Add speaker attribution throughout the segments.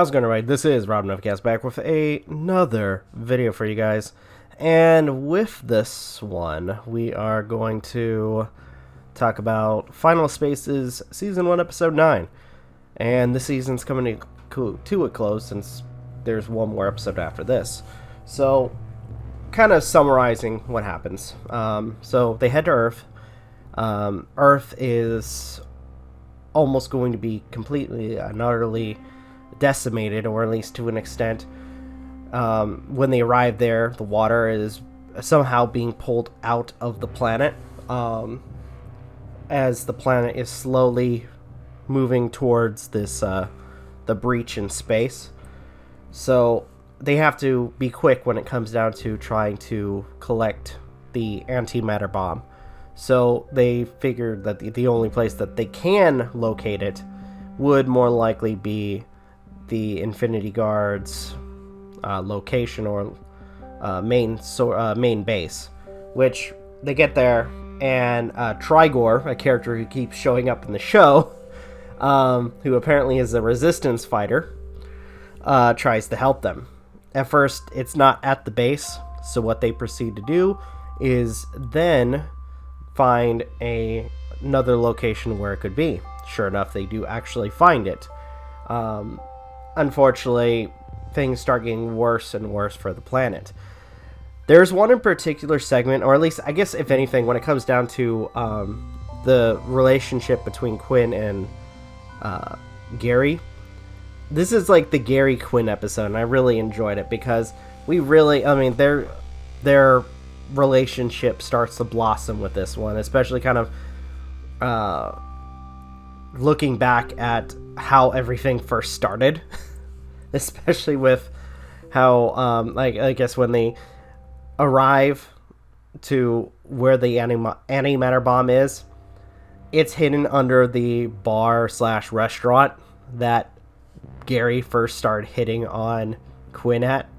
Speaker 1: How's it going, everybody? This is Rob Novakast back with another video for you guys. And with this one, we are going to talk about Final Spaces Season 1, Episode 9. And this season's coming to a close since there's one more episode after this. So, kind of summarizing what happens. So, they head to Earth. Earth is almost going to be completely and utterly decimated, or at least to an extent. When they arrive there, the water is somehow being pulled out of the planet, as the planet is slowly moving towards this the breach in space. So they have to be quick when it comes down to trying to collect the antimatter bomb. So they figured that the only place that they can locate it would more likely be the Infinity Guard's location or main base, which they get there, and Trigor, a character who keeps showing up in the show, who apparently is a resistance fighter, tries to help them. At first, it's not at the base, so what they proceed to do is then find another location where it could be. Sure enough, they do actually find it. Unfortunately, things start getting worse and worse for the planet. There's one in particular segment, or at least, I guess, if anything, when it comes down to the relationship between Quinn and Gary. This is like the Gary Quinn episode, and I really enjoyed it because their relationship starts to blossom with this one, especially kind of looking back at how everything first started, especially with how I guess when they arrive to where the antimatter bomb is, it's hidden under the bar / restaurant that Gary first started hitting on Quinn at,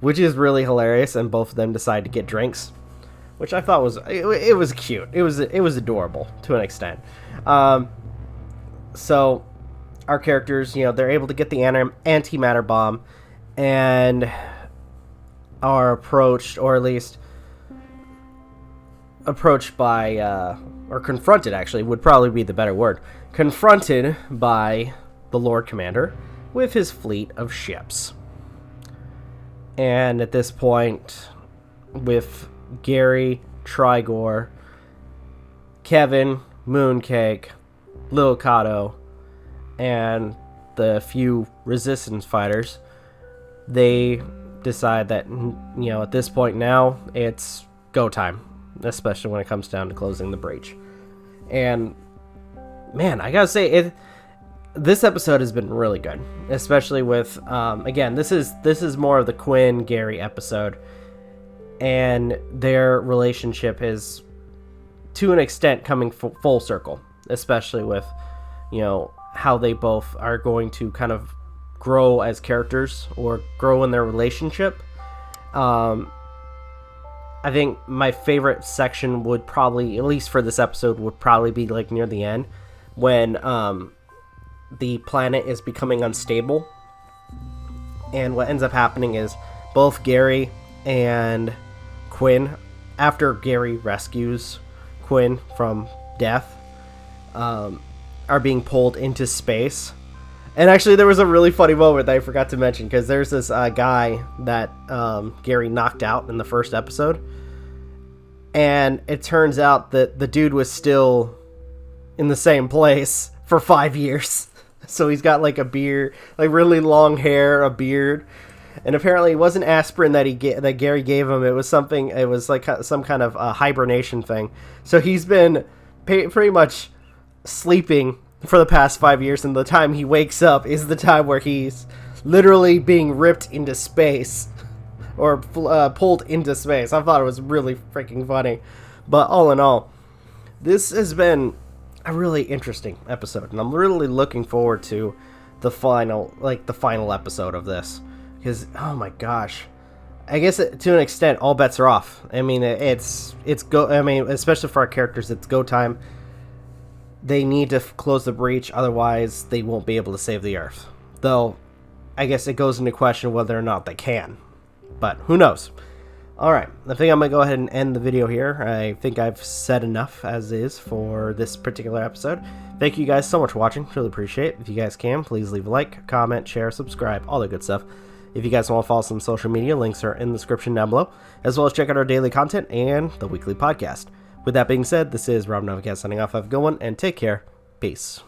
Speaker 1: which is really hilarious. And both of them decide to get drinks, which I thought was it was cute. It was adorable to an extent. So our characters, they're able to get the antimatter bomb and are approached, or at least approached by, or confronted, actually, would probably be the better word. Confronted by the Lord Commander with his fleet of ships. And at this point, with Gary, Trigor, Kevin, Mooncake, Lil Kato, and the few resistance fighters, they decide that, at this point now, it's go time, especially when it comes down to closing the breach. And, man, I gotta say, this episode has been really good, especially with, again, this is more of the Quinn-Gary episode, and their relationship is, to an extent, coming full circle, especially with, how they both are going to kind of grow as characters or grow in their relationship. I think my favorite section would probably, at least for this episode, would probably be like near the end when the planet is becoming unstable, and what ends up happening is both Gary and Quinn, after Gary rescues Quinn from death, are being pulled into space. And actually, there was a really funny moment that I forgot to mention, because there's this guy that Gary knocked out in the first episode, and it turns out that the dude was still in the same place for 5 years. So he's got like a beard, like really long hair, a beard, and apparently it wasn't aspirin that that Gary gave him. It was something. It was like some kind of hibernation thing. So he's been pretty much sleeping for the past 5 years, and the time he wakes up is the time where he's literally being ripped into space, or pulled into space. I thought it was really freaking funny. But all in all, this has been a really interesting episode, and I'm really looking forward to the final episode of this, because oh my gosh, I guess to an extent all bets are off. I mean, it's go. I mean, especially for our characters, it's go time. They need to close the breach, otherwise they won't be able to save the Earth. Though I guess it goes into question whether or not they can. But who knows? Alright, I think I'm going to go ahead and end the video here. I think I've said enough as is for this particular episode. Thank you guys so much for watching. Really appreciate it. If you guys can, please leave a like, comment, share, subscribe, all that good stuff. If you guys want to follow us on social media, links are in the description down below, as well as check out our daily content and the weekly podcast. With that being said, this is Rob Novakast signing off. Have a good one, and take care. Peace.